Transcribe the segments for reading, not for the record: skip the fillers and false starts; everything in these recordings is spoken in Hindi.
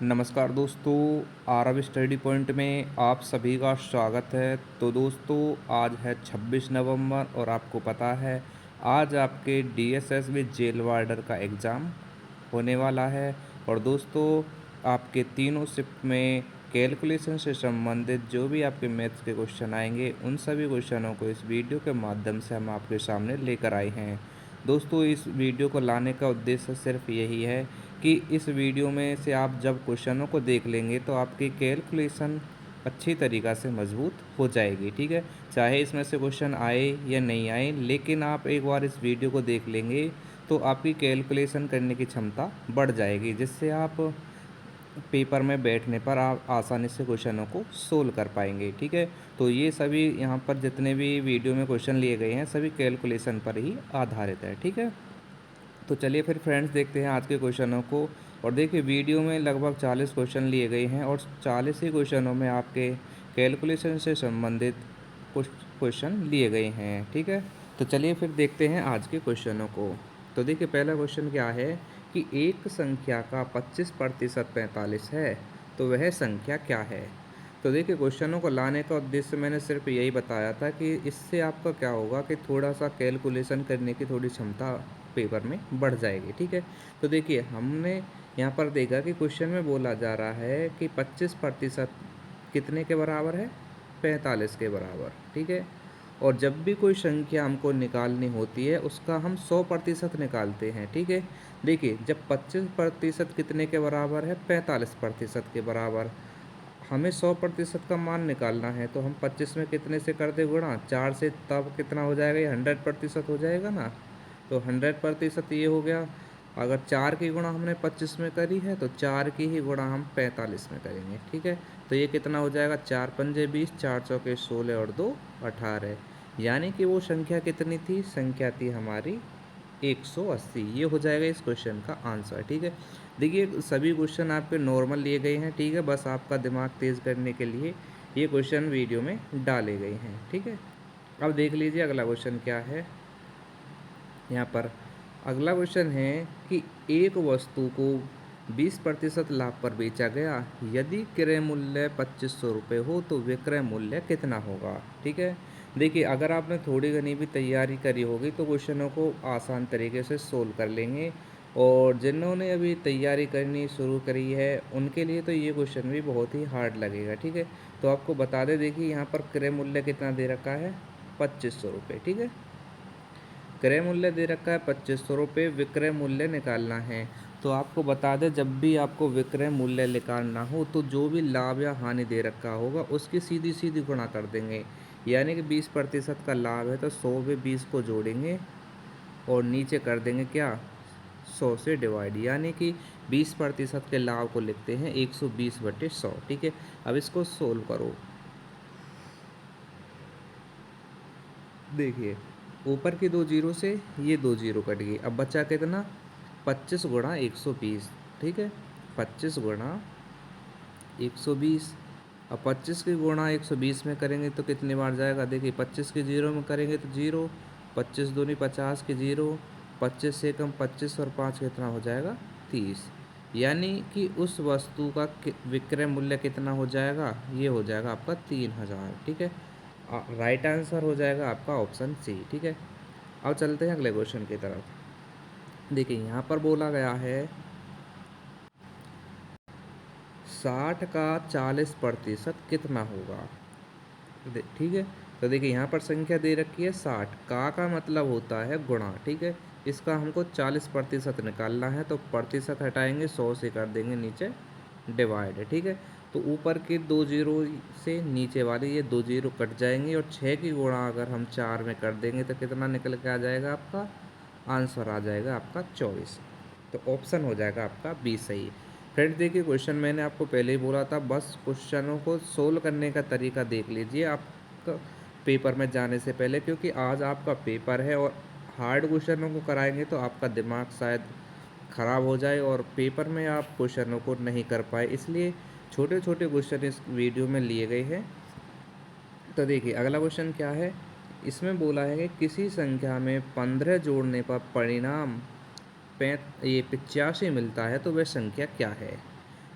नमस्कार दोस्तों, आरव स्टडी पॉइंट में आप सभी का स्वागत है। तो दोस्तों, आज है 26 नवंबर और आपको पता है आज आपके डीएसएस में जेल वार्डर का एग्ज़ाम होने वाला है। और दोस्तों, आपके तीनों शिफ्ट में कैलकुलेशन से संबंधित जो भी आपके मैथ्स के क्वेश्चन आएंगे, उन सभी क्वेश्चनों को इस वीडियो के माध्यम से हम आपके सामने लेकर आए हैं। दोस्तों, इस वीडियो को लाने का उद्देश्य सिर्फ यही है कि इस वीडियो में से आप जब क्वेश्चनों को देख लेंगे तो आपकी कैलकुलेशन अच्छी तरीक़ा से मजबूत हो जाएगी। ठीक है, चाहे इसमें से क्वेश्चन आए या नहीं आए, लेकिन आप एक बार इस वीडियो को देख लेंगे तो आपकी कैलकुलेशन करने की क्षमता बढ़ जाएगी, जिससे आप पेपर में बैठने पर आप आसानी से क्वेश्चनों को सोल्व कर पाएंगे। ठीक है, तो ये सभी यहाँ पर जितने भी वीडियो में क्वेश्चन लिए गए हैं सभी कैलकुलेशन पर ही आधारित है। ठीक है, तो चलिए फिर फ्रेंड्स देखते हैं आज के क्वेश्चनों को। और देखिए, वीडियो में लगभग 40 क्वेश्चन लिए गए हैं और 40 ही क्वेश्चनों में आपके कैलकुलेशन से संबंधित कुछ क्वेश्चन लिए गए हैं। ठीक है, तो चलिए फिर देखते हैं आज के क्वेश्चनों को। तो देखिए, पहला क्वेश्चन क्या है कि एक संख्या का 25% 45 है, तो वह संख्या क्या है। तो देखिए, क्वेश्चनों को लाने का उद्देश्य मैंने सिर्फ यही बताया था कि इससे आपका क्या होगा कि थोड़ा सा कैलकुलेशन करने की थोड़ी क्षमता पेपर में बढ़ जाएगी। ठीक है, तो देखिए, हमने यहाँ पर देखा कि क्वेश्चन में बोला जा रहा है कि 25% कितने के बराबर है, 45 के बराबर। ठीक है, और जब भी कोई संख्या हमको निकालनी होती है उसका हम 100% निकालते हैं। ठीक है, देखिए, जब 25% कितने के बराबर है, 45% के बराबर, हमें 100% का मान निकालना है तो हम 25 में कितने से कर दे गुणा, 4 से, तब कितना हो जाएगा, ये 100% हो जाएगा ना। तो 100% ये हो गया। अगर 4 की गुणा हमने 25 में करी है तो 4 की ही गुणा हम 45 में करेंगे। ठीक है, तो ये कितना हो जाएगा, 4 पंजे 20, 4 चौके 16 और 2 18। यानी कि वो संख्या कितनी थी, संख्या थी हमारी 180। ये हो जाएगा इस क्वेश्चन का आंसर। ठीक है, देखिए, सभी क्वेश्चन आपके नॉर्मल लिए गए हैं। ठीक है, बस आपका दिमाग तेज़ करने के लिए ये क्वेश्चन वीडियो में डाले गए हैं। ठीक है, अब देख लीजिए अगला क्वेश्चन क्या है। यहाँ पर अगला क्वेश्चन है कि एक वस्तु को 20% लाभ पर बेचा गया, यदि क्रय मूल्य 2500 रुपये हो तो विक्रय मूल्य कितना होगा। ठीक है, देखिए, अगर आपने थोड़ी घनी भी तैयारी करी होगी तो क्वेश्चनों को आसान तरीके से सोल्व कर लेंगे, और जिन्होंने अभी तैयारी करनी शुरू करी है उनके लिए तो ये क्वेश्चन भी बहुत ही हार्ड लगेगा। ठीक है, तो आपको बता दें, देखिए, यहाँ पर क्रय मूल्य कितना दे रखा है, 2500 रुपये। ठीक है, क्रय मूल्य दे रखा है 2500 रुपये, विक्रय मूल्य निकालना है। तो आपको बता दें, जब भी आपको विक्रय मूल्य निकालना हो तो जो भी लाभ या हानि दे रखा होगा उसकी सीधी सीधी गुणा कर देंगे। यानी कि 20% का लाभ है तो 100 में 20 को जोड़ेंगे और नीचे कर देंगे क्या, 100 से डिवाइड, यानी कि 20% के लाभ को लिखते हैं 120/100। ठीक है, अब इसको सोल्व करो। देखिए, ऊपर की 2 जीरो से ये 2 जीरो कट गई, अब बचा कितना, 25 गुणा 120। ठीक है, 25 गुणा 120। अब 25 की गुणा 120 में करेंगे तो कितनी बार जाएगा, देखिए, 25 के जीरो में करेंगे तो जीरो, 25 दूनी 50 के जीरो, 25 से कम 25 और 5 कितना हो जाएगा, 30। यानी कि उस वस्तु का विक्रय मूल्य कितना हो जाएगा, ये हो जाएगा आपका 3000। ठीक है, राइट आंसर हो जाएगा आपका ऑप्शन सी। ठीक है, अब चलते हैं अगले क्वेश्चन की तरफ। देखिए, यहाँ पर बोला गया है 60 का 40% कितना होगा। ठीक है, तो देखिए, यहाँ पर संख्या दे रखी है 60, का मतलब होता है गुणा। ठीक है, इसका हमको 40% निकालना है तो प्रतिशत हटाएंगे, 100 से कर देंगे नीचे डिवाइड है। ठीक है, तो ऊपर के 2 जीरो से नीचे वाले ये 2 जीरो कट जाएंगे और 6 की गुणा अगर हम 4 में कर देंगे तो कितना निकल के आ जाएगा, आपका आंसर आ जाएगा आपका 24। तो ऑप्शन हो जाएगा आपका बी सही। फ्रेंड्स, देखिए, क्वेश्चन मैंने आपको पहले ही बोला था, बस क्वेश्चनों को सोल्व करने का तरीका देख लीजिए आप पेपर में जाने से पहले, क्योंकि आज आपका पेपर है और हार्ड क्वेश्चनों को कराएंगे तो आपका दिमाग शायद ख़राब हो जाए और पेपर में आप क्वेश्चनों को नहीं कर पाए, इसलिए छोटे छोटे क्वेश्चन इस वीडियो में लिए गए हैं। तो देखिए, अगला क्वेश्चन क्या है, इसमें बोला है कि किसी संख्या में 15 जोड़ने पर परिणाम 85 मिलता है तो वह संख्या क्या है।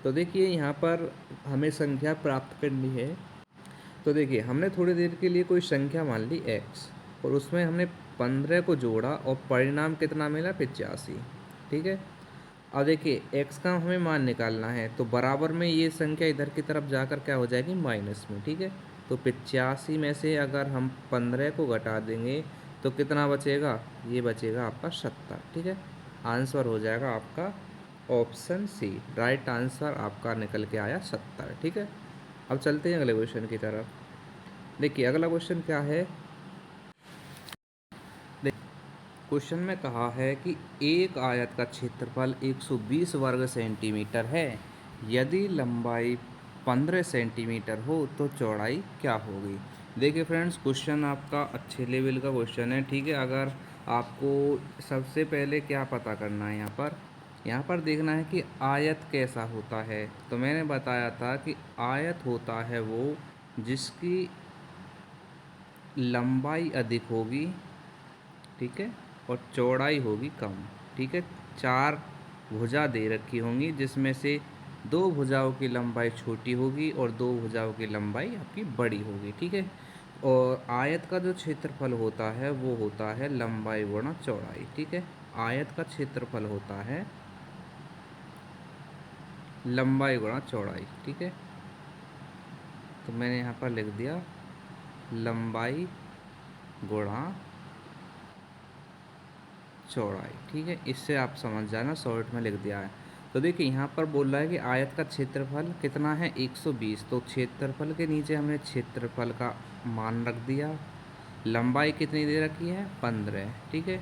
तो देखिए यहाँ पर हमें संख्या प्राप्त करनी है। तो देखिए हमने थोड़ी देर के लिए कोई संख्या मान ली x और उसमें हमने 15 को जोड़ा और परिणाम कितना मिला 85। ठीक है। अब देखिए x का हमें मान निकालना है, तो बराबर में ये संख्या इधर की तरफ जाकर क्या हो जाएगी माइनस में। ठीक है। तो 85 में से अगर हम 15 को घटा देंगे तो कितना बचेगा, ये बचेगा आपका 70। ठीक है। आंसर हो जाएगा आपका ऑप्शन सी, राइट आंसर आपका निकल के आया 70। ठीक है। अब चलते हैं अगले क्वेश्चन की तरफ। देखिए अगला क्वेश्चन क्या है। क्वेश्चन में कहा है कि एक आयत का क्षेत्रफल 120 वर्ग सेंटीमीटर है। यदि लंबाई 15 सेंटीमीटर हो तो चौड़ाई क्या होगी। देखिए फ्रेंड्स, क्वेश्चन आपका अच्छे लेवल का क्वेश्चन है। ठीक है। अगर आपको सबसे पहले क्या पता करना है, यहाँ पर देखना है कि आयत कैसा होता है। तो मैंने बताया था कि आयत होता है वो जिसकी लंबाई अधिक होगी, ठीक है, और चौड़ाई होगी कम। ठीक है। 4 भुजा दे रखी होंगी जिसमें से 2 भुजाओं की लंबाई छोटी होगी और 2 भुजाओं की लंबाई आपकी बड़ी होगी। ठीक है। और आयत का जो क्षेत्रफल होता है वो होता है लंबाई गुणा चौड़ाई। ठीक है। आयत का क्षेत्रफल होता है लंबाई गुणा चौड़ाई। ठीक है। तो मैंने यहाँ पर लिख दिया लंबाई गुणा चौड़ाई। ठीक है। इससे आप समझ जाना, शॉर्ट में लिख दिया है। तो देखिए यहाँ पर बोल रहा है कि आयत का क्षेत्रफल कितना है 120। तो क्षेत्रफल के नीचे हमने क्षेत्रफल का मान रख दिया। लंबाई कितनी दे रखी है 15। ठीक है।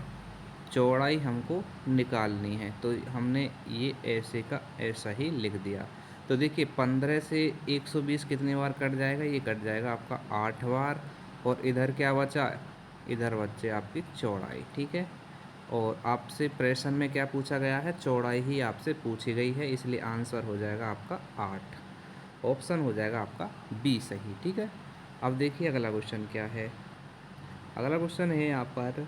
चौड़ाई हमको निकालनी है तो हमने ये ऐसे का ऐसा ही लिख दिया। तो देखिए 15 से 120 कितनी बार कट जाएगा, ये कट जाएगा आपका 8 बार। और इधर क्या बचा, इधर बचे आपकी चौड़ाई। ठीक है। और आपसे प्रश्न में क्या पूछा गया है, चौड़ाई ही आपसे पूछी गई है, इसलिए आंसर हो जाएगा आपका 8। ऑप्शन हो जाएगा आपका बी सही। ठीक है। अब देखिए अगला क्वेश्चन क्या है। अगला क्वेश्चन है यहाँ पर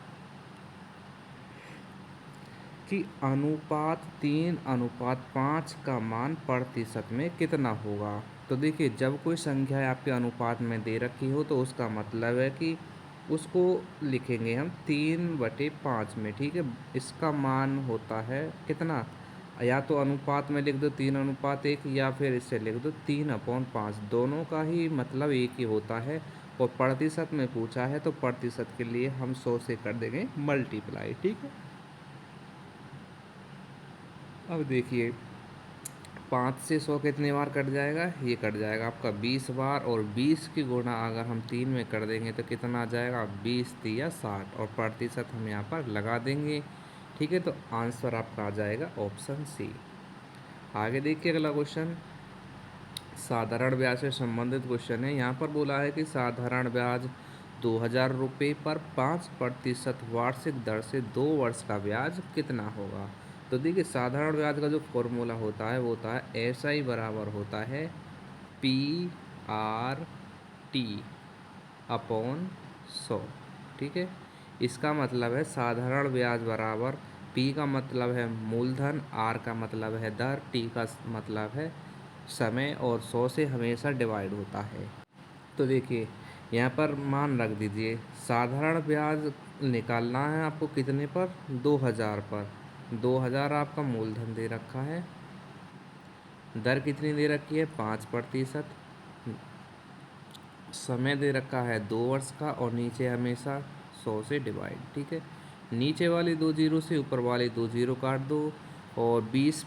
कि अनुपात 3:5 का मान प्रतिशत में कितना होगा। तो देखिए जब कोई संख्या आपके अनुपात में दे रखी हो तो उसका मतलब है कि उसको लिखेंगे हम 3/5 में। ठीक है। इसका मान होता है कितना, या तो अनुपात में लिख दो 3:1 या फिर इससे लिख दो 3/5। दोनों का ही मतलब एक ही होता है। और प्रतिशत में पूछा है तो प्रतिशत के लिए हम 100 से कर देंगे मल्टीप्लाई। ठीक है। अब देखिए 5 से 100 कितनी बार कट जाएगा, ये कट जाएगा आपका 20 बार। और 20 की गुणा अगर हम 3 में कर देंगे तो कितना आ जाएगा 20 3 60, और प्रतिशत हम यहाँ पर लगा देंगे। ठीक है। तो आंसर आपका आ जाएगा ऑप्शन सी। आगे देखिए अगला क्वेश्चन साधारण ब्याज से संबंधित क्वेश्चन है। यहाँ पर बोला है कि साधारण ब्याज 2000 रुपये पर 5% वार्षिक दर से 2 वर्ष का ब्याज कितना होगा। तो देखिए साधारण ब्याज का जो फॉर्मूला होता है वो होता है एस आई बराबर होता है PRT/100। ठीक है। इसका मतलब है साधारण ब्याज बराबर P का मतलब है मूलधन, R का मतलब है दर, T का मतलब है समय, और 100 से हमेशा डिवाइड होता है। तो देखिए यहाँ पर मान रख दीजिए, साधारण ब्याज निकालना है आपको कितने पर, 2000 पर। 2000 आपका मूलधन दे रखा है, दर कितनी दे रखी है 5%, समय दे रखा है 2 वर्ष का, और नीचे हमेशा 100 से डिवाइड। ठीक है। नीचे वाली 2 जीरो से ऊपर वाली 2 जीरो काट दो, और 20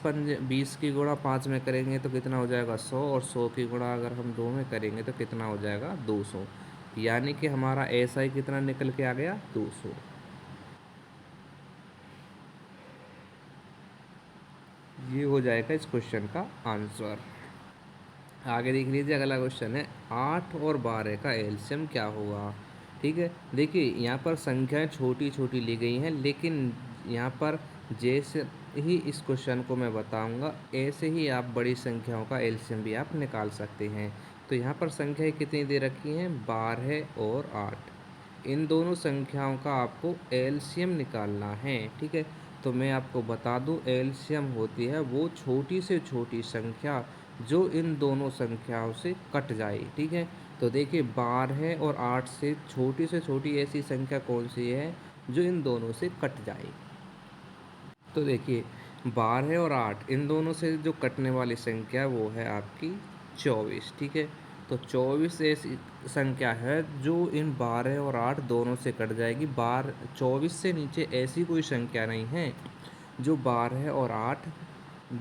की गुणा 5 में करेंगे तो कितना हो जाएगा 100, और 100 की गुणा अगर हम 2 में करेंगे तो कितना हो जाएगा 200। यानी कि हमारा एसआई कितना निकल के आ गया 200। ये हो जाएगा इस क्वेश्चन का आंसर। आगे देख लीजिए अगला क्वेश्चन है 8 और 12 का एलसीएम क्या होगा। ठीक है। देखिए यहाँ पर संख्याएं छोटी छोटी ली गई हैं, लेकिन यहाँ पर जैसे ही इस क्वेश्चन को मैं बताऊंगा ऐसे ही आप बड़ी संख्याओं का एलसीएम भी आप निकाल सकते हैं। तो यहाँ पर संख्याएं कितनी दे रखी हैं 12 और 8। इन दोनों संख्याओं का आपको एलसीएम निकालना है। ठीक है। तो मैं आपको बता दूं एलसीएम होती है वो छोटी से छोटी संख्या जो इन दोनों संख्याओं से कट जाए। ठीक है, तो देखिए 12 और 8 से छोटी ऐसी संख्या कौन सी है जो इन दोनों से कट जाए। तो देखिए 12 और 8 इन दोनों से जो कटने वाली संख्या वो है आपकी 24। ठीक है, तो 24 ऐसी संख्या है जो इन 12 और 8 दोनों से कट जाएगी। 24 से नीचे ऐसी कोई संख्या नहीं है जो 12 और 8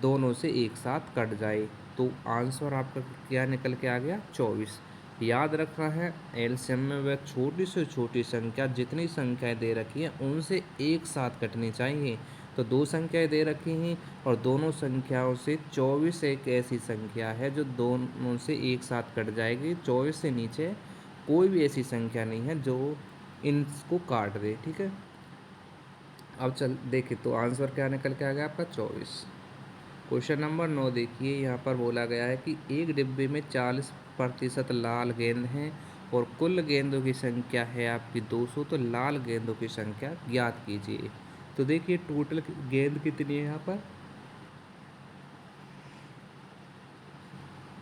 दोनों से एक साथ कट जाए। तो आंसर आपका क्या निकल के आ गया? 24। याद रखना है एलसीएम में वह छोटी से छोटी संख्या जितनी संख्याएं दे रखी हैं उनसे एक साथ कटनी चाहिए। तो दो संख्याएं दे रखी हैं और दोनों संख्याओं से 24 एक ऐसी संख्या है जो दोनों से एक साथ कट जाएगी। 24 से नीचे कोई भी ऐसी संख्या नहीं है जो इनको काट दे। ठीक है, अब चल देखिए तो आंसर क्या निकल के आ गया आपका 24। क्वेश्चन नंबर 9 देखिए, यहाँ पर बोला गया है कि एक डिब्बे में 40% लाल गेंद हैं और कुल गेंदों की संख्या है आपकी 200। तो लाल गेंदों की संख्या ज्ञात कीजिए। तो देखिए टोटल गेंद कितनी है यहाँ पर?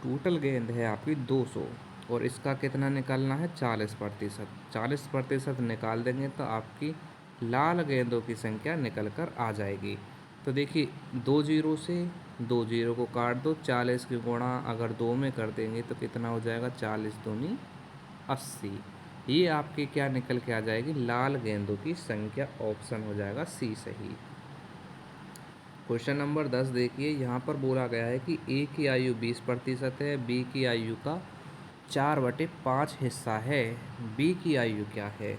टोटल गेंद है आपकी 200 और इसका कितना निकालना है? 40%। 40% निकाल देंगे तो आपकी लाल गेंदों की संख्या निकल कर आ जाएगी। तो देखिए 2 जीरो से 2 जीरो को काट दो, 40 की गुणा अगर 2 में कर देंगे तो कितना हो जाएगा? 40 दूनी 80। ये आपकी क्या निकल के आ जाएगी? लाल गेंदों की संख्या। ऑप्शन हो जाएगा सी सही। क्वेश्चन नंबर 10 देखिए, यहाँ पर बोला गया है कि ए की आयु 20% है, बी की आयु का 4/5 हिस्सा है, बी की आयु क्या है?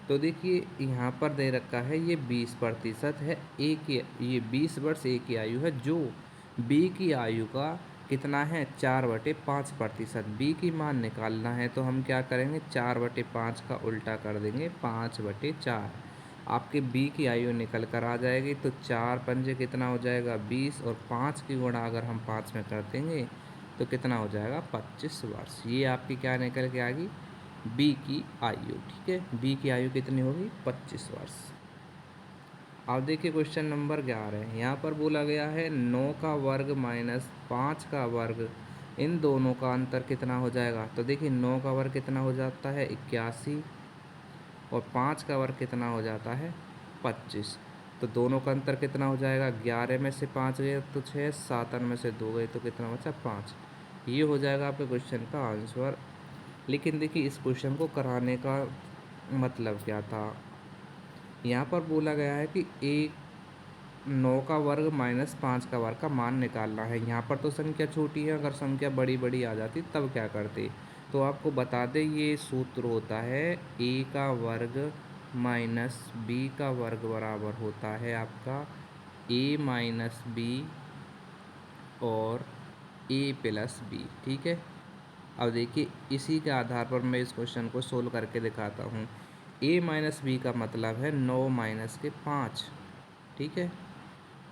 तो देखिए यहाँ पर दे रखा है ये 20% है, ए की ये 20 वर्ष ए की आयु है, जो बी की आयु का कितना है? 4/5%। बी की मान निकालना है तो हम क्या करेंगे? 4/5 का उल्टा कर देंगे 5/4। आपके बी की आयु निकल कर आ जाएगी। तो 4 पंजे कितना हो जाएगा? 20 और 5 की गुणा अगर हम 5 में कर देंगे तो कितना हो जाएगा? 25 वर्ष। ये आपकी क्या निकल के आ गई? बी की आयु। ठीक है, बी की आयु कितनी होगी? 25 वर्ष। अब देखिए क्वेश्चन नंबर 11 यहाँ पर बोला गया है 9 का वर्ग माइनस 5 का वर्ग, इन दोनों का अंतर कितना हो जाएगा? तो देखिए 9 का वर्ग कितना हो जाता है? 81 और 5 का वर्ग कितना हो जाता है? 25। तो दोनों का अंतर कितना हो जाएगा? 11 में से 5 गए तो 6, 7 में से 2 गए तो कितना बचा? 5। ये हो जाएगा आपके क्वेश्चन का आंसर। लेकिन देखिए इस क्वेश्चन को कराने का मतलब क्या था? यहाँ पर बोला गया है कि एक 9 का वर्ग माइनस 5 का वर्ग का मान निकालना है। यहाँ पर तो संख्या छोटी है, अगर संख्या बड़ी बड़ी आ जाती तब क्या करते? तो आपको बता दें ये सूत्र होता है ए का वर्ग माइनस बी का वर्ग बराबर होता है आपका ए माइनस बी और ए प्लस बी। ठीक है, अब देखिए इसी के आधार पर मैं इस क्वेश्चन को सोल्व करके दिखाता हूँ। ए माइनस बी का मतलब है 9 माइनस के 5। ठीक है,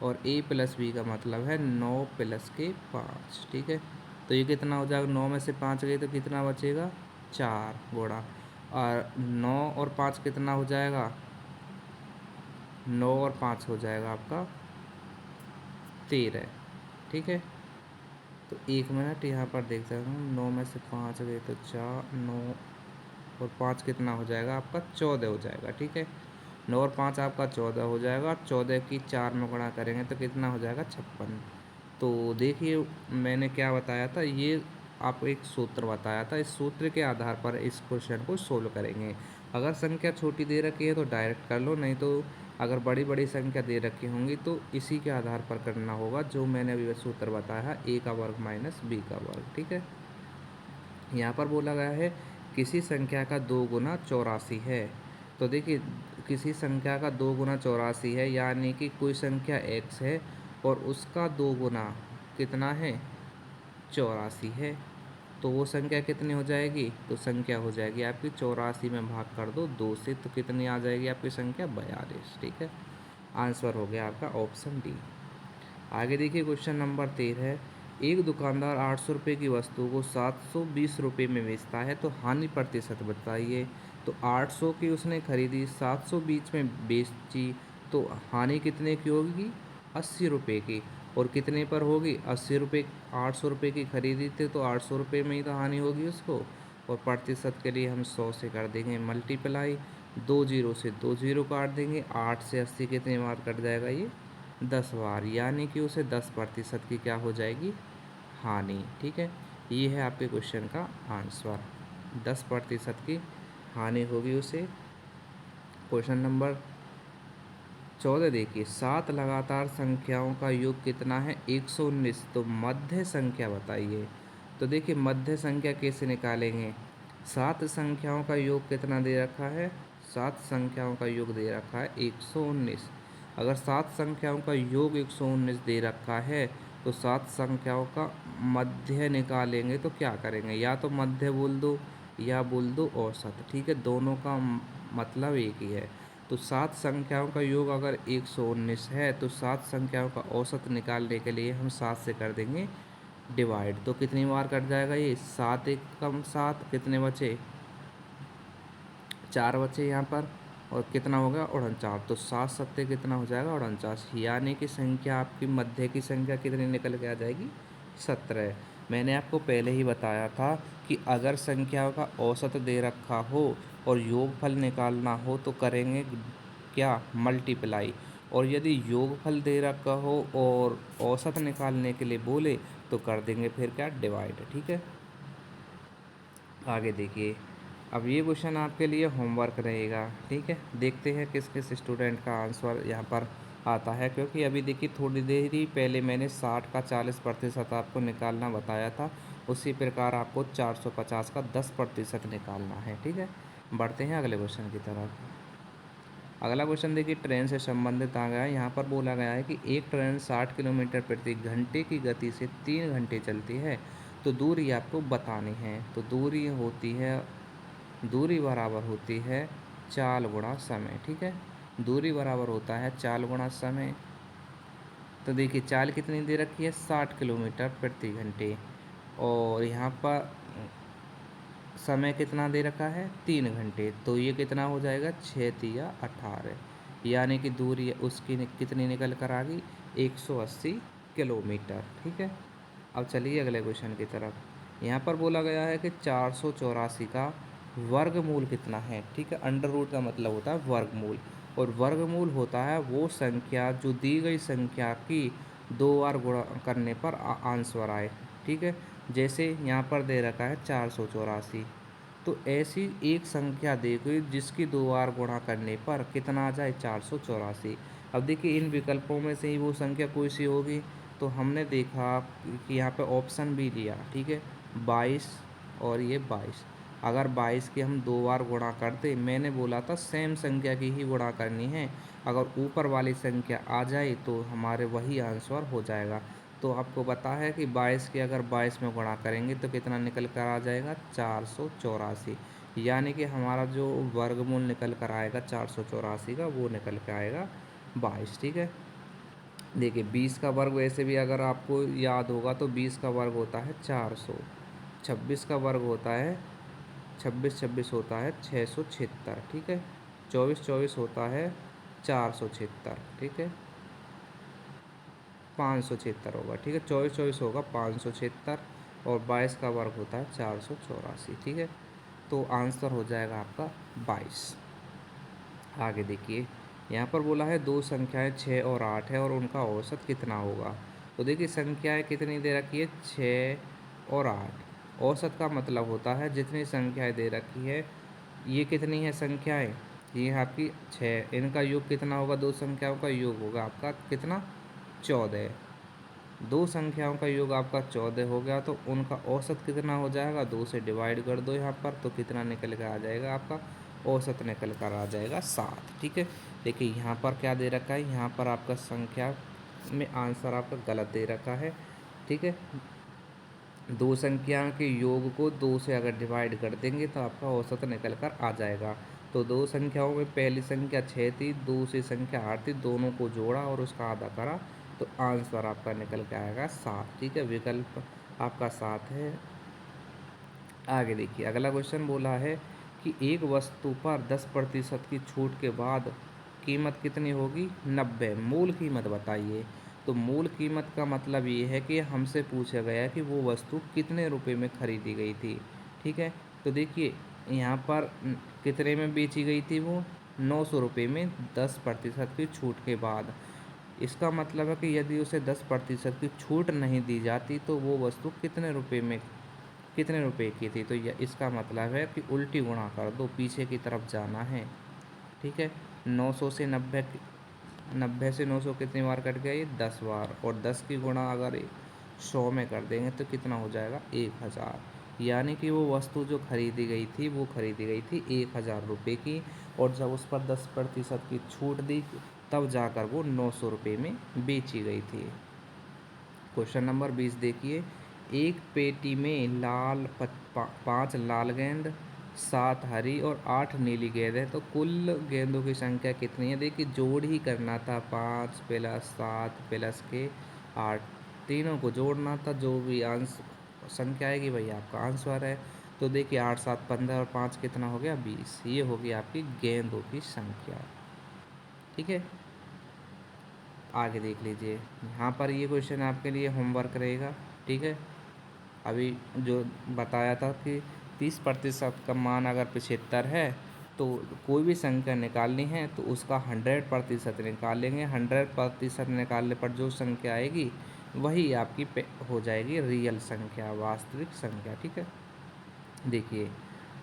और ए प्लस बी का मतलब है 9 प्लस के 5। ठीक है, तो ये कितना हो जाएगा? 9 में से 5 गए तो कितना बचेगा? 4 गुणा, और 9 और 5 कितना हो जाएगा? 9 और 5 हो जाएगा आपका 13। ठीक है, तो 1 मिनट यहाँ पर देखते हैं। 9 में से 5 गए तो 4, 9 और 5 कितना हो जाएगा आपका? 14 हो जाएगा। ठीक है, 9 और 5 आपका 14 हो जाएगा, और 14 की 4 में गुणा करेंगे तो कितना हो जाएगा? 56। तो देखिए मैंने क्या बताया था, ये आपको एक सूत्र बताया था, इस सूत्र के आधार पर इस क्वेश्चन को सोल्व करेंगे। अगर संख्या छोटी दे रखी है तो डायरेक्ट कर लो, नहीं तो अगर बड़ी बड़ी संख्या दे रखी होंगी तो इसी के आधार पर करना होगा जो मैंने अभी सूत्र बताया, ए का वर्ग माइनस बी का वर्ग। ठीक है, यहाँ पर बोला गया है किसी संख्या का 2 गुना 84 है। तो देखिए किसी संख्या का 2 गुना 84 है, यानी कि कोई संख्या x है और उसका 2 गुना कितना है? 84 है। तो वो संख्या कितनी हो जाएगी? तो संख्या हो जाएगी आपकी 84 में भाग कर दो 2 से, तो कितनी आ जाएगी आपकी संख्या? 42। ठीक है, आंसर हो गया आपका ऑप्शन डी। आगे देखिए क्वेश्चन नंबर 13 है, एक दुकानदार 800 रुपये की वस्तु को 720 रुपये में बेचता है, तो हानि प्रतिशत बताइए। तो 800 की उसने खरीदी, 700 बीच में बेची, तो हानि कितने की होगी? 80 रुपये की। और कितने पर होगी? 80 रुपये। 800 रुपये की खरीदी थी तो 800 रुपये में ही तो हानि होगी उसको। और प्रतिशत के लिए हम 100 से कर देंगे मल्टीप्लाई, 2 जीरो से 2 जीरो काट देंगे, 8 से 80 कितने बार कट जाएगा ये? 10 बार, यानी कि उसे 10% की क्या हो जाएगी? हानि। ठीक है, ये है आपके क्वेश्चन का आंसर। 10% की हानि होगी उसे। क्वेश्चन नंबर 14 देखिए, 7 लगातार संख्याओं का योग कितना है? 119। तो मध्य संख्या बताइए। तो देखिए मध्य संख्या कैसे निकालेंगे? 7 संख्याओं का योग कितना दे रखा है? 7 संख्याओं का योग दे रखा है 119। अगर 7 संख्याओं का योग 119 दे रखा है तो 7 संख्याओं का मध्य निकालेंगे तो क्या करेंगे? या तो मध्य बोल दो या बोल दो औसत। ठीक है, दोनों का मतलब एक ही है। तो 7 संख्याओं का योग अगर 119 है तो 7 संख्याओं का औसत निकालने के लिए हम 7 से कर देंगे डिवाइड। तो कितनी बार कट जाएगा ये? 7 एक कम 7, कितने बचे? 4 बचे यहाँ पर। और कितना हो गया? 49। तो 7 सत्ते कितना हो जाएगा? 49। यानी कि संख्या आपकी मध्य की संख्या कितनी निकल के आ जाएगी? 17। मैंने आपको पहले ही बताया था कि अगर संख्याओं का औसत दे रखा हो और योगफल निकालना हो तो करेंगे क्या? मल्टीप्लाई। और यदि योगफल दे रखा हो और औसत निकालने के लिए बोले तो कर देंगे फिर क्या? डिवाइड। ठीक है, आगे देखिए। अब ये क्वेश्चन आपके लिए होमवर्क रहेगा। ठीक है, देखते हैं किस किस स्टूडेंट का आंसर यहाँ पर आता है, क्योंकि अभी देखिए थोड़ी देर ही पहले मैंने 60 का 40% आपको निकालना बताया था। उसी प्रकार आपको 450 का 10% निकालना है। ठीक है, बढ़ते हैं अगले क्वेश्चन की तरफ। अगला क्वेश्चन देखिए ट्रेन से संबंधित आ गया है। यहाँ पर बोला गया है कि एक ट्रेन 60 किलोमीटर प्रति घंटे की गति से 3 घंटे चलती है, तो दूरी आपको बतानी है। तो दूरी बराबर होती है चाल गुणा समय। ठीक है, दूरी बराबर होता है चाल गुणा समय। तो देखिए चाल कितनी दे रखी है? 60 किलोमीटर प्रति घंटे। और यहाँ पर समय कितना दे रखा है? 3 घंटे। तो ये कितना हो जाएगा? 6 तिया 18, यानी कि दूरी उसकी कितनी निकल कर आ गई? 180 किलोमीटर। ठीक है, अब चलिए अगले क्वेश्चन की तरफ। यहाँ पर बोला गया है कि 484 का वर्गमूल कितना है? ठीक है, अंडर रूट का मतलब होता है वर्गमूल। और वर्गमूल होता है वो संख्या जो दी गई संख्या की 2 बार गुणा करने पर आंसर आए। ठीक है, जैसे यहाँ पर दे रखा है 484, तो ऐसी एक संख्या दी गई जिसकी 2 बार गुणा करने पर कितना आ जाए? 484। अब देखिए इन विकल्पों में से ही वो संख्या कोई सी होगी। तो हमने देखा कि यहाँ पे ऑप्शन भी दिया। ठीक है, 22 और ये 22। अगर 22 की हम 2 बार गुणा करते, मैंने बोला था सेम संख्या की ही गुणा करनी है। अगर ऊपर वाली संख्या आ जाए तो हमारे वही आंसर हो जाएगा। तो आपको पता है कि 22 के अगर 22 में गुणा करेंगे तो कितना निकल कर आ जाएगा? 484। यानी कि हमारा जो वर्गमूल निकल कर आएगा 484 का, वो निकल कर आएगा 22। ठीक है, देखिए 20 का वर्ग वैसे भी अगर आपको याद होगा तो 20 का वर्ग होता है 400। 26 का वर्ग होता है 26, 26 होता है 676। ठीक है, 24, 24 होता है 476। ठीक है, 576 होगा। ठीक है, 24, 24 होगा 576। और 22 का वर्ग होता है 484। ठीक है, तो आंसर हो जाएगा आपका 22। आगे देखिए, यहाँ पर बोला है दो संख्याएं 6 और 8 है और उनका औसत कितना होगा। तो देखिए संख्याएं कितनी दे रखी है? 6 और 8। औसत का मतलब होता है जितनी संख्याएं दे रखी है, ये कितनी है संख्याएं? ये है आपकी 6। इनका योग कितना होगा? दो संख्याओं का योग होगा आपका कितना? 14। दो संख्याओं का योग आपका 14 हो गया, तो उनका औसत कितना हो जाएगा? 2 से डिवाइड कर दो यहाँ पर, तो कितना निकल कर आ जाएगा? आपका औसत निकल कर आ जाएगा 7। ठीक है, देखिए यहाँ पर क्या दे रखा है? यहाँ पर आपका संख्या में आंसर आपका गलत दे रखा है। ठीक है, दो संख्या के योग को 2 से अगर डिवाइड कर देंगे तो आपका औसत निकल कर आ जाएगा। तो दो संख्याओं में पहली संख्या 6 थी, दूसरी संख्या 8 थी, दोनों को जोड़ा और उसका आधा करा तो आंसर आपका निकल के आएगा 7। ठीक है, विकल्प आपका 7 है। आगे देखिए अगला क्वेश्चन बोला है कि एक वस्तु पर 10% की छूट के बाद कीमत कितनी होगी 90। मूल कीमत बताइए। तो मूल कीमत का मतलब ये है कि हमसे पूछा गया कि वो वस्तु कितने रुपए में खरीदी गई थी। ठीक है, तो देखिए यहाँ पर कितने में बेची गई थी वो 900 रुपये में 10% की छूट के बाद। इसका मतलब है कि यदि उसे 10% की छूट नहीं दी जाती तो वो वस्तु कितने रुपए की थी। तो इसका मतलब है कि उल्टी गुणा कर दो, पीछे की तरफ जाना है। ठीक है, 900 से 90, 90 से 900 कितनी बार कट गया, ये 10 बार। और 10 की गुणा अगर 100 में कर देंगे तो कितना हो जाएगा 1000। यानी कि वो वस्तु जो खरीदी गई थी वो खरीदी गई थी 1000 रुपये की, और जब उस पर 10% की छूट दी तब जाकर वो 900 रुपये में बेची गई थी। क्वेश्चन नंबर 20 देखिए, एक पेटी में 5 लाल गेंद, 7 हरी और 8 नीली गेंद है, तो कुल गेंदों की संख्या कितनी है। देखिए जोड़ ही करना था, 5 प्लस 7 प्लस के 8, तीनों को जोड़ना था, जो भी अंश संख्या आएगी वही आपका आंसर है। तो देखिए 8 7 15 और 5 कितना हो गया 20, ये होगी आपकी गेंदों की संख्या। ठीक है, आगे देख लीजिए, यहाँ पर ये क्वेश्चन आपके लिए होमवर्क रहेगा। ठीक है, अभी जो बताया था कि 30% का मान अगर 75 है तो कोई भी संख्या निकालनी है तो उसका 100% निकालेंगे। 100% निकालने पर जो संख्या आएगी वही आपकी हो जाएगी रियल संख्या, वास्तविक संख्या। ठीक है, देखिए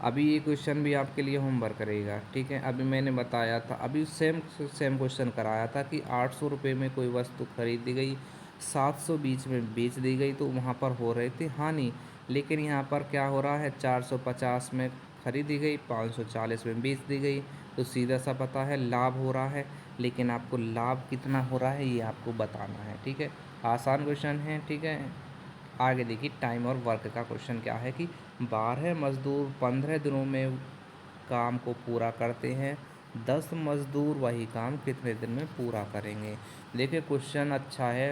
अभी ये क्वेश्चन भी आपके लिए होमवर्क रहेगा। ठीक है, अभी मैंने बताया था, अभी सेम सेम क्वेश्चन कराया था कि 800 रुपये में कोई वस्तु खरीदी गई, 720 में बेच दी गई, तो वहाँ पर हो रही थी हानि। लेकिन यहाँ पर क्या हो रहा है, 450 में खरीदी गई, 540 में बेच दी गई, तो सीधा सा पता है लाभ हो रहा है। लेकिन आपको लाभ कितना हो रहा है ये आपको बताना है। ठीक है, आसान क्वेश्चन है। ठीक है, आगे देखिए, टाइम और वर्क का क्वेश्चन क्या है कि 12 मजदूर 15 दिनों में काम को पूरा करते हैं, 10 मजदूर वही काम कितने दिन में पूरा करेंगे। देखिए क्वेश्चन अच्छा है,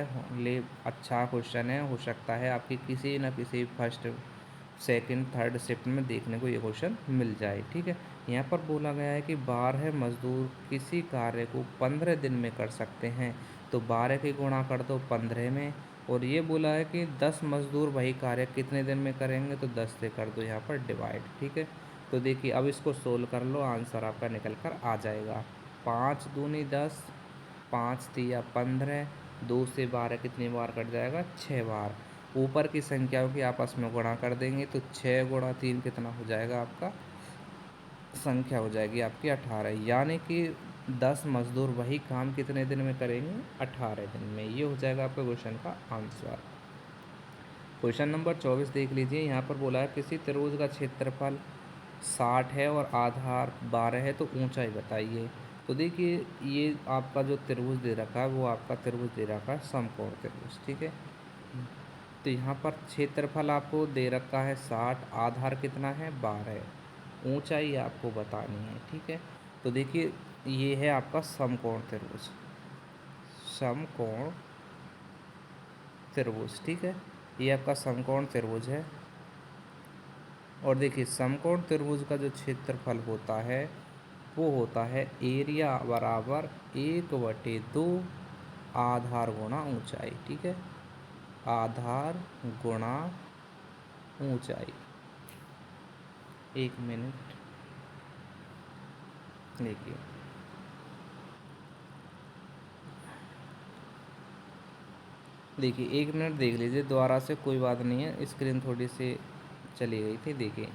अच्छा क्वेश्चन है, हो सकता है आपकी किसी न किसी फर्स्ट सेकंड थर्ड शिफ्ट में देखने को ये क्वेश्चन मिल जाए। ठीक है, यहाँ पर बोला गया है कि 12 मजदूर किसी कार्य को 15 दिन में कर सकते हैं, तो 12 की गुणा कर दो 15 में। और ये बोला है कि 10 मजदूर वही कार्य कितने दिन में करेंगे, तो 10 से कर दो यहाँ पर डिवाइड। ठीक है, तो देखिए अब इसको सोल्व कर लो, आंसर आपका निकल कर आ जाएगा। 5 दूनी 10, 5 तिया 15, 2 से 12 कितनी बार कट जाएगा 6 बार। ऊपर की संख्याओं की आपस में गुणा कर देंगे तो 6 गुणा 3 कितना हो जाएगा आपका, संख्या हो जाएगी आपकी 18। यानी कि 10 मजदूर वही काम कितने दिन में करेंगे 18 दिन में। ये हो जाएगा आपका क्वेश्चन का आंसर। क्वेश्चन नंबर 24 देख लीजिए, यहाँ पर बोला है किसी त्रिभुज का क्षेत्रफल 60 है और आधार 12 है, तो ऊंचाई बताइए। तो देखिए ये आपका जो त्रिभुज दे रखा है वो आपका त्रिभुज दे रखा है समकोण त्रिभुज। ठीक है, तो यहाँ पर क्षेत्रफल आपको दे रखा है 60, आधार कितना है 12, ऊंचाई आपको बतानी है। ठीक है, तो देखिए ये है आपका समकोण त्रिभुज, समकोण त्रिभुज। ठीक है, ये आपका समकोण त्रिभुज है। और देखिए समकोण त्रिभुज का जो क्षेत्रफल होता है वो होता है एरिया बराबर 1/2 आधार गुणा ऊंचाई। ठीक है, आधार गुणा ऊंचाई। एक मिनट देखिए, देखिए एक मिनट देख लीजिए दोबारा से, कोई बात नहीं है, स्क्रीन थोड़ी सी चली गई थी। देखिए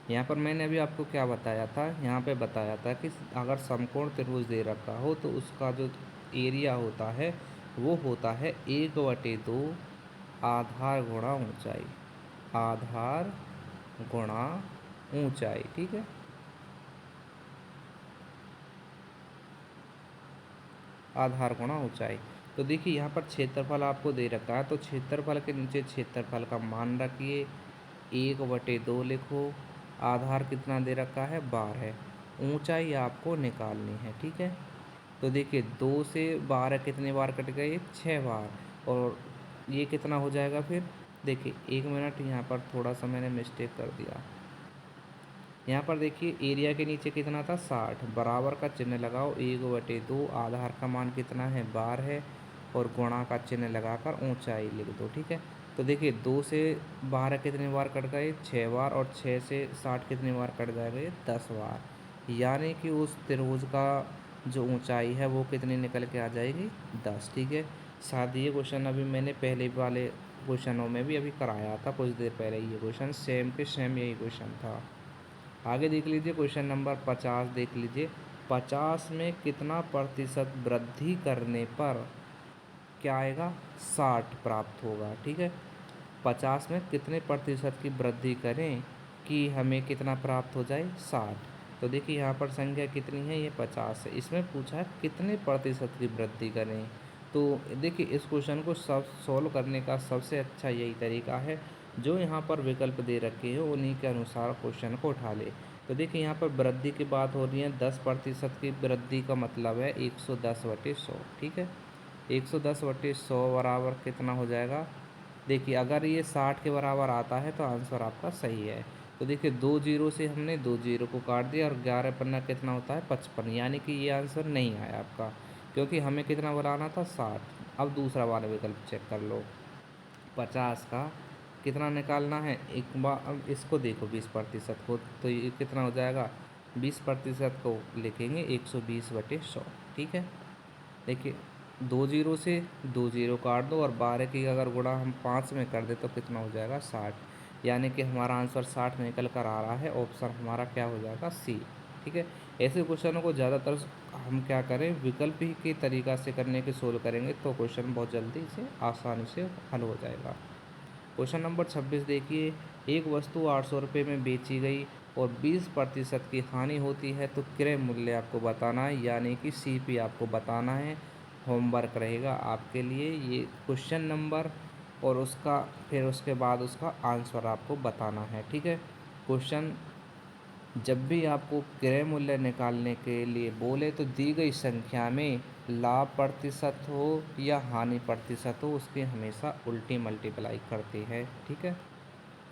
यहाँ पर मैंने अभी आपको क्या बताया था, यहाँ पे बताया था कि अगर समकोण त्रिभुज दे रखा हो तो उसका जो एरिया होता है वो होता है 1/2 आधार गुणा ऊंचाई, आधार गुणा ऊंचाई। ठीक है, आधार गुणा ऊंचाई। तो देखिए यहाँ पर क्षेत्रफल आपको दे रखा है, तो क्षेत्रफल के नीचे क्षेत्रफल का मान रखिए, 1/2 लिखो, आधार कितना दे रखा है 12, ऊंचाई आपको निकालनी है। ठीक है, तो देखिए 2 से 12 कितनी बार कट गए 6 बार, और ये कितना हो जाएगा फिर, देखिए 1 मिनट यहाँ पर थोड़ा सा मैंने मिस्टेक कर दिया, यहाँ पर देखिए एरिया के नीचे कितना था 60, बराबर का चिन्ह लगाओ, 1/2, आधार का मान कितना है 12 है, और गुणा का चिन्ह लगाकर ऊंचाई लिख दो। ठीक है, तो देखिए 2 से 12 कितनी बार कट गए 6 बार, और 6 से 60 कितनी बार कट जाएगा 10 बार, यानी कि उस त्रिभुज का जो ऊंचाई है वो कितनी निकल के आ जाएगी 10। ठीक है, साथ ही ये क्वेश्चन अभी मैंने पहले वाले क्वेश्चनों में भी अभी कराया था कुछ देर पहले, ये क्वेश्चन सेम के सेम यही क्वेश्चन था। आगे देख लीजिए क्वेश्चन नंबर 50 देख लीजिए, 50 में कितना प्रतिशत वृद्धि करने पर क्या आएगा 60 प्राप्त होगा। ठीक है, 50 में कितने प्रतिशत की वृद्धि करें कि हमें कितना प्राप्त हो जाए 60। तो देखिए यहाँ पर संख्या कितनी है, ये 50 है, इसमें पूछा है कितने प्रतिशत की वृद्धि करें। तो देखिए इस क्वेश्चन को सब सॉल्व करने का सबसे अच्छा यही तरीका है, जो यहाँ पर विकल्प दे रखे हैं उन्हीं के अनुसार क्वेश्चन को उठा ले। तो देखिए यहाँ पर वृद्धि की बात हो रही है, 10% की वृद्धि का मतलब है 110/100। ठीक है, 110/100 बराबर कितना हो जाएगा, देखिए अगर ये 60 के बराबर आता है तो आंसर आपका सही है। तो देखिए 2 जीरो से हमने 2 जीरो को काट दिया, और 11 पन्ना कितना होता है 55, यानी कि ये आंसर नहीं आया आपका, क्योंकि हमें कितना बनाना था 60। अब दूसरा वाला विकल्प चेक कर लो, 50 का कितना निकालना है, एक बार अब इसको देखो 20% को, तो ये कितना हो जाएगा 20% को लिखेंगे 120/100। ठीक है, देखिए 2 जीरो से 2 जीरो काट दो, और 12 की अगर गुणा हम 5 में कर दे तो कितना हो जाएगा 60, यानी कि हमारा आंसर 60 निकल कर आ रहा है, ऑप्शन हमारा क्या हो जाएगा सी। ठीक है, ऐसे क्वेश्चनों को ज़्यादातर हम क्या करें विकल्प ही के तरीका से करने के सोल्व करेंगे, तो क्वेश्चन बहुत जल्दी से आसानी से हल हो जाएगा। क्वेश्चन नंबर 26 देखिए, एक वस्तु 800 रुपये में बेची गई और 20% की हानि होती है, तो क्रय मूल्य आपको बताना है, यानी कि सीपी आपको बताना है। होमवर्क रहेगा आपके लिए ये क्वेश्चन नंबर, और उसका फिर उसके बाद उसका आंसर आपको बताना है। ठीक है, क्वेश्चन जब भी आपको क्रय मूल्य निकालने के लिए बोले तो दी गई संख्या में लाभ प्रतिशत हो या हानि प्रतिशत हो, उसकी हमेशा उल्टी मल्टीप्लाई करते हैं। ठीक है,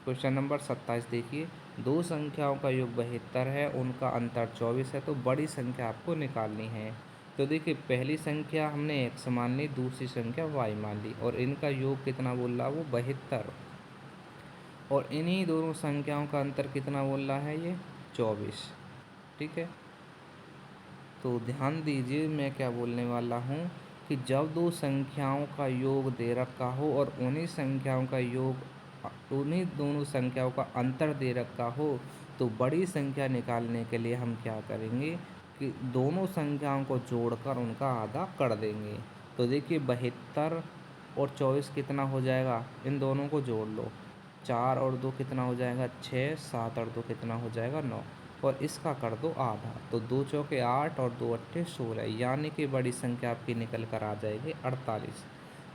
क्वेश्चन नंबर 27 देखिए, दो संख्याओं का योग 72 है, उनका अंतर 24 है, तो बड़ी संख्या आपको निकालनी है। तो देखिए पहली संख्या हमने x मान ली, दूसरी संख्या y मान ली, और इनका योग कितना बोल रहा है वो 72, और इन्हीं दोनों संख्याओं का अंतर कितना बोल रहा है ये 24। ठीक है, तो ध्यान दीजिए मैं क्या बोलने वाला हूँ, कि जब दो संख्याओं का योग दे रखा हो और उन्हीं संख्याओं का योग उन्हीं दोनों संख्याओं का अंतर दे रखा हो, तो बड़ी संख्या निकालने के लिए हम क्या करेंगे कि दोनों संख्याओं को जोड़कर उनका आधा कर देंगे। तो देखिए 72 और 24 कितना हो जाएगा, इन दोनों को जोड़ लो, 4 और 2 कितना हो जाएगा 6, 7 और 2 कितना हो जाएगा 9, और इसका कर दो आधा, तो 2 चौके 8 और 2 अट्ठे 16, यानी कि बड़ी संख्या आपकी निकल कर आ जाएगी 48।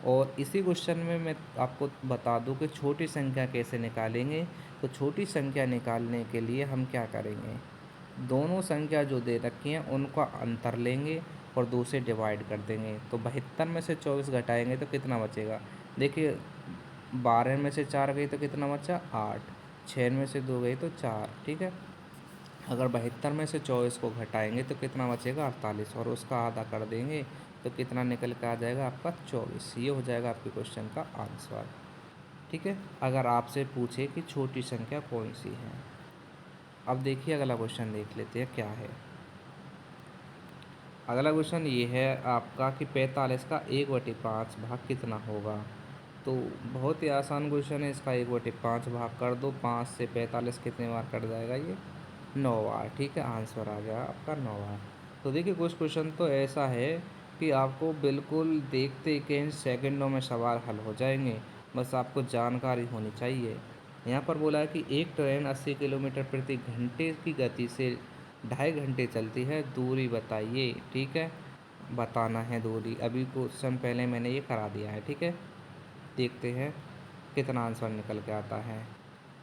और इसी क्वेश्चन में मैं आपको बता दूं कि छोटी संख्या कैसे निकालेंगे। तो छोटी संख्या निकालने के लिए हम क्या करेंगे, दोनों संख्या जो दे रखी हैं उनका अंतर लेंगे और 2 से डिवाइड कर देंगे। तो 72 में से 24 घटाएंगे तो कितना बचेगा, देखिए 12 में से 4 गई तो कितना बचा 8, 6 में से 2 गई तो 4। ठीक है, अगर 72 में से 24 को घटाएंगे तो कितना बचेगा 48, और उसका आधा कर देंगे तो कितना निकल के आ जाएगा आपका 24। ये हो जाएगा आपके क्वेश्चन का आंसर। ठीक है, अगर आपसे पूछे कि छोटी संख्या कौन सी है। अब देखिए अगला क्वेश्चन देख लेते हैं क्या है। अगला क्वेश्चन ये है आपका कि 45 का 1/5 भाग कितना होगा। तो बहुत ही आसान क्वेश्चन है, इसका 1/5 भाग कर दो, 5 से 45 कितने बार कट जाएगा ये 9 बार। ठीक है, आंसर आ गया आपका 9 बार। तो देखिए कुछ क्वेश्चन तो ऐसा है कि आपको बिल्कुल देखते ही सेकंडों में सवाल हल हो जाएंगे, बस आपको जानकारी होनी चाहिए। यहाँ पर बोला है कि एक ट्रेन 80 किलोमीटर प्रति घंटे की गति से 2.5 घंटे चलती है, दूरी बताइए। ठीक है, बताना है दूरी, अभी क्वेश्चन पहले मैंने ये करा दिया है। ठीक है, देखते हैं कितना आंसर निकल के आता है।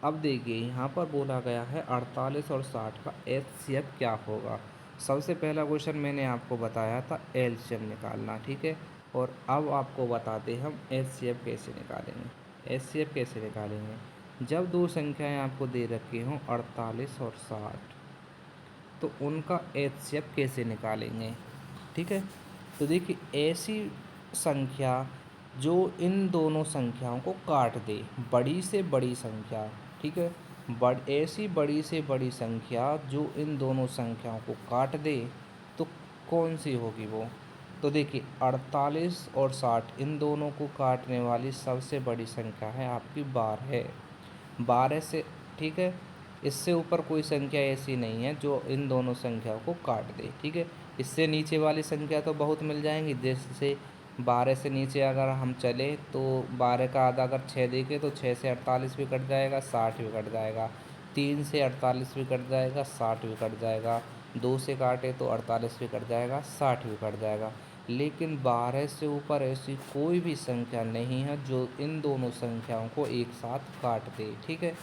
अब देखिए यहाँ पर बोला गया है 48 और 60 का एचसीएफ क्या होगा। सबसे पहला क्वेश्चन मैंने आपको बताया था एलसीएम निकालना। ठीक है, और अब आपको बताते हम एचसीएफ कैसे निकालेंगे। एचसीएफ कैसे निकालेंगे, जब दो संख्याएं आपको दे रखी हों 48 और 60, तो उनका एचसीएफ कैसे निकालेंगे। ठीक है, तो देखिए ऐसी संख्या जो इन दोनों संख्याओं को काट दे, बड़ी से बड़ी संख्या। ठीक है, ऐसी बड़ी से बड़ी संख्या जो इन दोनों संख्याओं को काट दे, तो कौन सी होगी वो। तो देखिए 48 और 60 इन दोनों को काटने वाली सबसे बड़ी संख्या है आपकी 12। 12 से, ठीक है, इससे ऊपर कोई संख्या ऐसी नहीं है जो इन दोनों संख्याओं को काट दे। ठीक है, इससे नीचे वाली संख्या तो बहुत मिल जाएंगी, जैसे 12 से नीचे अगर हम चले तो 12 का आधा अगर 6 देखे तो 6 से 48 भी कट जाएगा, 60 भी कट जाएगा। 3 से 48 भी कट जाएगा, 60 भी कट जाएगा। 2 से काटे तो 48 भी कट जाएगा, 60 भी कट जाएगा। लेकिन 12 से ऊपर ऐसी कोई भी संख्या नहीं है जो इन दोनों संख्याओं को एक साथ काट दे। ठीक है,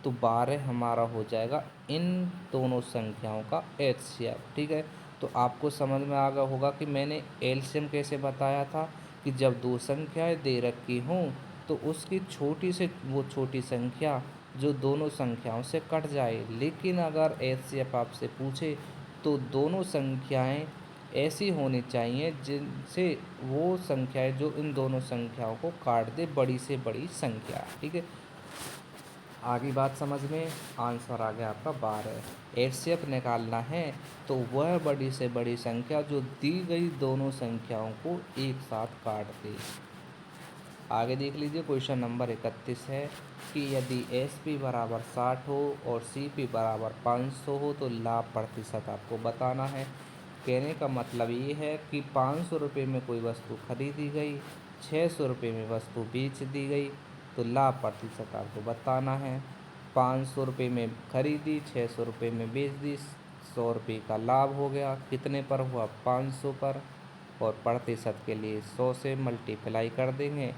तो 12 हमारा हो जाएगा इन दोनों संख्याओं का एचसीएफ। ठीक है, तो आपको समझ में आ गया होगा कि मैंने एलसीएम कैसे बताया था कि जब दो संख्याएं दे रखी हों तो उसकी छोटी से वो छोटी संख्या जो दोनों संख्याओं से कट जाए। लेकिन अगर एचसीएफ आपसे पूछे तो दोनों संख्याएं ऐसी होनी चाहिए जिनसे वो संख्याएं जो इन दोनों संख्याओं को काट दे, बड़ी से बड़ी संख्या। ठीक है, आगे बात समझ में, आंसर आ गया आपका 12। एचसीएफ निकालना है तो वह बड़ी से बड़ी संख्या जो दी गई दोनों संख्याओं को एक साथ काट दे। आगे देख लीजिए, क्वेश्चन नंबर 31 है कि यदि एस पी बराबर 60 हो और सी पी बराबर 500 हो तो लाभ प्रतिशत आपको बताना है। कहने का मतलब ये है कि 500 रुपये में कोई वस्तु खरीदी गई, 600 रुपये में वस्तु बेच दी गई, तो लाभ प्रतिशत आपको बताना है। 500 रुपये में खरीदी, 600 रुपये में बेच दी, 100 रुपये का लाभ हो गया। कितने पर हुआ, 500 पर, और प्रतिशत के लिए 100 से मल्टीप्लाई कर देंगे,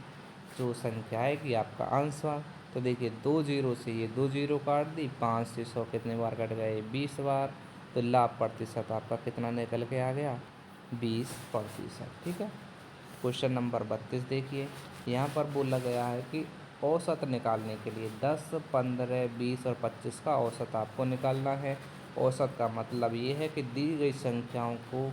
जो संख्या आएगी आपका आंसर। तो देखिए 2 जीरो से ये 2 जीरो काट दी, 5 से 100 कितने बार कट गए, 20 बार। तो लाभ प्रतिशत आपका कितना निकल के आ गया, 20%। ठीक है, क्वेश्चन नंबर 32 देखिए, यहाँ पर बोला गया है कि औसत निकालने के लिए 10, 15, 20 और 25 का औसत आपको निकालना है। औसत का मतलब ये है कि दी गई संख्याओं को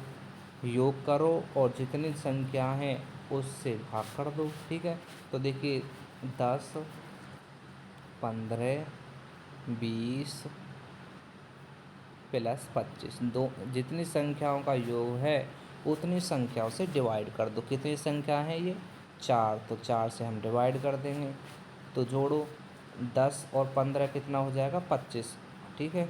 योग करो और जितनी संख्या हैं उससे भाग कर दो। ठीक है, तो देखिए 10, 15, 20 प्लस 25, दो जितनी संख्याओं का योग है उतनी संख्याओं से डिवाइड कर दो। कितनी संख्या है ये, 4, तो 4 से हम डिवाइड कर देंगे। तो जोड़ो, 10 और 15 कितना हो जाएगा, 25। ठीक है,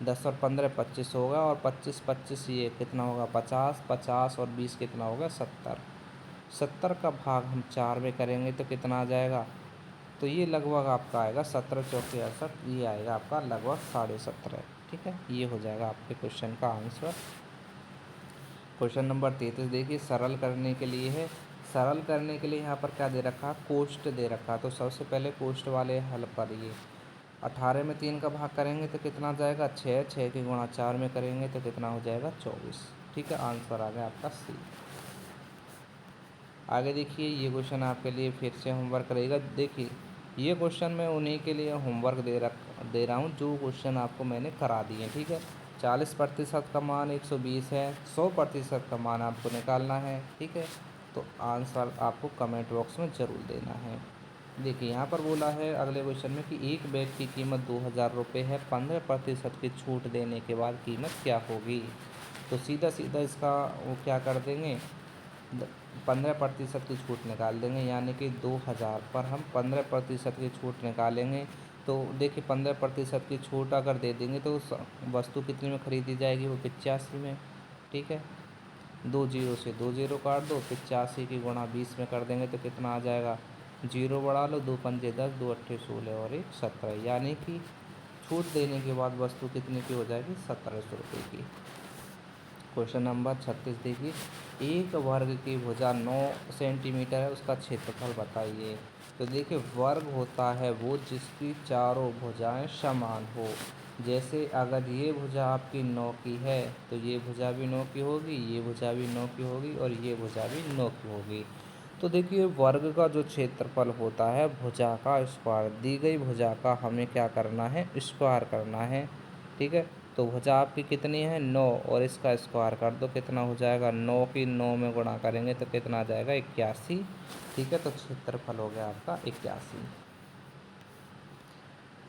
10 और 15 25 होगा, और 25 25 ये कितना होगा, 50। 50 और 20 कितना होगा, 70। 70 का भाग हम 4 में करेंगे तो कितना आ जाएगा, तो ये लगभग आपका आएगा 17 चौके 68, ये आएगा आपका लगभग 17.5। ठीक है, ये हो जाएगा आपके क्वेश्चन का आंसर। क्वेश्चन नंबर 33 देखिए, सरल करने के लिए है। सरल करने के लिए यहाँ पर क्या दे रखा, कोष्ट दे रखा। तो सबसे पहले कोष्ट वाले हल करिए। 18 में 3 का भाग करेंगे तो कितना आ जाएगा, 6। 6 के गुणा 4 में करेंगे तो कितना हो जाएगा, 24। ठीक है, आंसर आ गया आपका सी। आगे देखिए, ये क्वेश्चन आपके लिए फिर से होमवर्क रहेगा। देखिए ये क्वेश्चन मैं उन्हीं के लिए होमवर्क दे रहा हूँ जो क्वेश्चन आपको मैंने करा दिए। ठीक है, 40% का मान 120 है, 100% का मान आपको निकालना है। ठीक है, तो आंसर आपको कमेंट बॉक्स में ज़रूर देना है। देखिए यहाँ पर बोला है अगले क्वेश्चन में कि एक बैग की कीमत 2000 रुपये है, 15% की छूट देने के बाद कीमत क्या होगी। तो सीधा सीधा इसका वो क्या कर देंगे, 15% की छूट निकाल देंगे, यानी कि 2000 पर हम 15% की छूट निकालेंगे। तो देखिए 15% की छूट अगर दे देंगे तो वस्तु कितने में खरीदी जाएगी, वो 85 में। ठीक है, 2 जीरो से 2 जीरो काट दो, 85 की गुणा 20 में कर देंगे तो कितना आ जाएगा, जीरो बढ़ा लो, 2 पंजे 10, 2 अट्ठे 16 और 1 17, यानी कि छूट देने के बाद वस्तु कितने की हो जाएगी, 1700 रुपये की। क्वेश्चन नंबर 36 देखिए, एक वर्ग की भुजा 9 सेंटीमीटर है, उसका क्षेत्रफल बताइए। तो देखिए वर्ग होता है वो जिसकी चारों भुजाएं समान हो। जैसे अगर ये भुजा आपकी 9 की है तो ये भुजा भी 9 की होगी, ये भुजा भी 9 की होगी और ये भुजा भी 9 की होगी। तो देखिए वर्ग का जो क्षेत्रफल होता है भुजा का स्क्वायर, दी गई भुजा का हमें क्या करना है, स्क्वायर करना है। ठीक है, तो भुजा आपकी कितनी है 9 और इसका स्क्वायर कर दो, कितना हो जाएगा 9 की 9 में गुणा करेंगे तो कितना आ जाएगा 81। ठीक है, तो क्षेत्रफल हो गया आपका 81।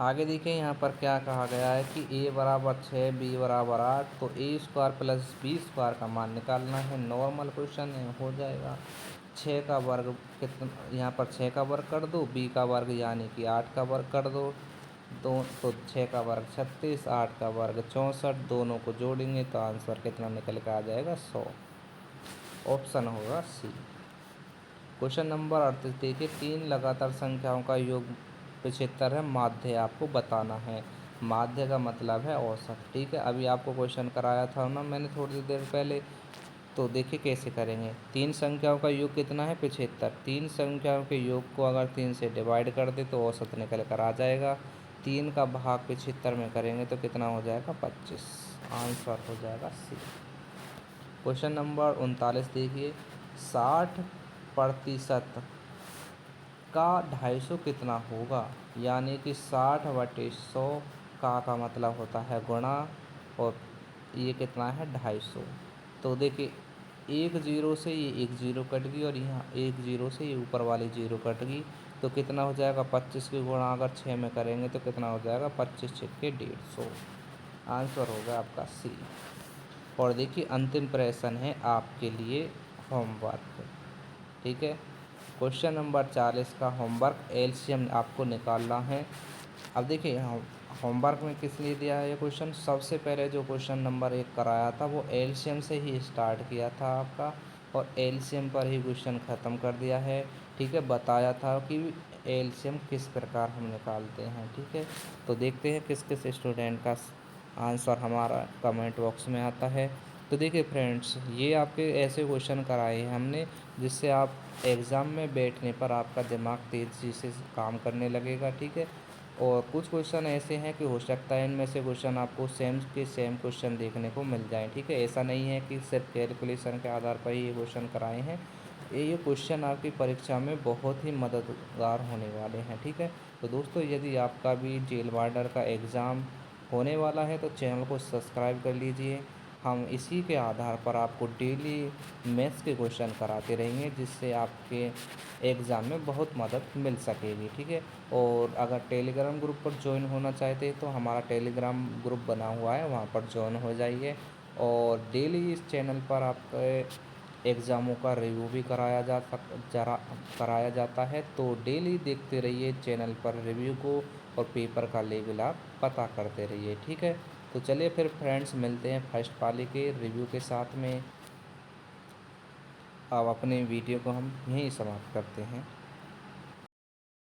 आगे देखिए यहाँ पर क्या कहा गया है कि a बराबर 6 b बराबर 8, तो a square plus b square का मान निकालना है। नॉर्मल क्वेश्चन है, हो जाएगा। 6 का वर्ग कितना, यहाँ पर 6 का वर्ग कर दो, b का वर्ग यानी कि 8 का वर्ग कर दो, तो 6 का वर्ग 36, 8 का वर्ग 64, दोनों को जोड़ेंगे तो आंसर कितना निकल कर आ जाएगा 100। ऑप्शन होगा सी। क्वेश्चन नंबर 38 देखिए, 3 लगातार संख्याओं का योग 75 है, माध्य आपको बताना है। माध्य का मतलब है औसत। ठीक है, अभी आपको क्वेश्चन कराया था ना मैंने थोड़ी देर पहले, तो देखिए कैसे करेंगे। 3 संख्याओं का योग कितना है 75, 3 संख्याओं के योग को अगर 3 से डिवाइड कर दे तो औसत निकल कर आ जाएगा। 3 का भाग 75 में करेंगे तो कितना हो जाएगा 25, आंसर हो जाएगा सी। क्वेश्चन नंबर 39 देखिए, 60% का 250 कितना होगा, यानी कि 60/100 का मतलब होता है गुणा, और ये कितना है 250। तो देखिए एक जीरो से ये एक जीरो कट गई और यहाँ एक जीरो से ये ऊपर वाली जीरो कट गई, तो कितना हो जाएगा 25 की गुणा अगर 6 में करेंगे तो कितना हो जाएगा 25 छक्के 150, आंसर होगा आपका सी। और देखिए अंतिम प्रश्न है आपके लिए होमवर्क। ठीक है, क्वेश्चन नंबर 40 का होमवर्क एलसीएम आपको निकालना है। अब देखिए होमवर्क में किस लिए दिया है ये क्वेश्चन, सबसे पहले जो क्वेश्चन नंबर 1 कराया था वो एलसीएम से ही स्टार्ट किया था आपका, और एलसीएम पर ही क्वेश्चन ख़त्म कर दिया है। ठीक है, बताया था कि एलसीएम किस प्रकार हम निकालते हैं। ठीक है, तो देखते हैं किस किस स्टूडेंट का आंसर हमारा कमेंट बॉक्स में आता है। तो देखिए फ्रेंड्स, ये आपके ऐसे क्वेश्चन कराए हैं हमने जिससे आप एग्ज़ाम में बैठने पर आपका दिमाग तेज़ी से काम करने लगेगा। ठीक है, और कुछ क्वेश्चन ऐसे हैं कि हो सकता है इनमें से क्वेश्चन आपको सेम के सेम क्वेश्चन देखने को मिल जाएं। ठीक है, ऐसा नहीं है कि सिर्फ कैलकुलेशन के आधार पर ही ये क्वेश्चन कराए हैं। ये क्वेश्चन आपकी परीक्षा में बहुत ही मददगार होने वाले हैं। ठीक है, तो दोस्तों यदि आपका भी जेल वार्डर का एग्ज़ाम होने वाला है तो चैनल को सब्सक्राइब कर लीजिए। हम इसी के आधार पर आपको डेली मैथ्स के क्वेश्चन कराते रहेंगे जिससे आपके एग्ज़ाम में बहुत मदद मिल सकेगी। ठीक है, और अगर टेलीग्राम ग्रुप पर ज्वाइन होना चाहते हैं तो हमारा टेलीग्राम ग्रुप बना हुआ है, वहाँ पर ज्वाइन हो जाइए। और डेली इस चैनल पर आपके एग्ज़ामों का रिव्यू भी कराया जाता है, तो डेली देखते रहिए चैनल पर रिव्यू को, और पेपर का लेवल आप पता करते रहिए। ठीक है, तो चलिए फिर फ्रेंड्स मिलते हैं फर्स्ट पाली के रिव्यू के साथ में। अब अपने वीडियो को हम यहीं समाप्त करते हैं।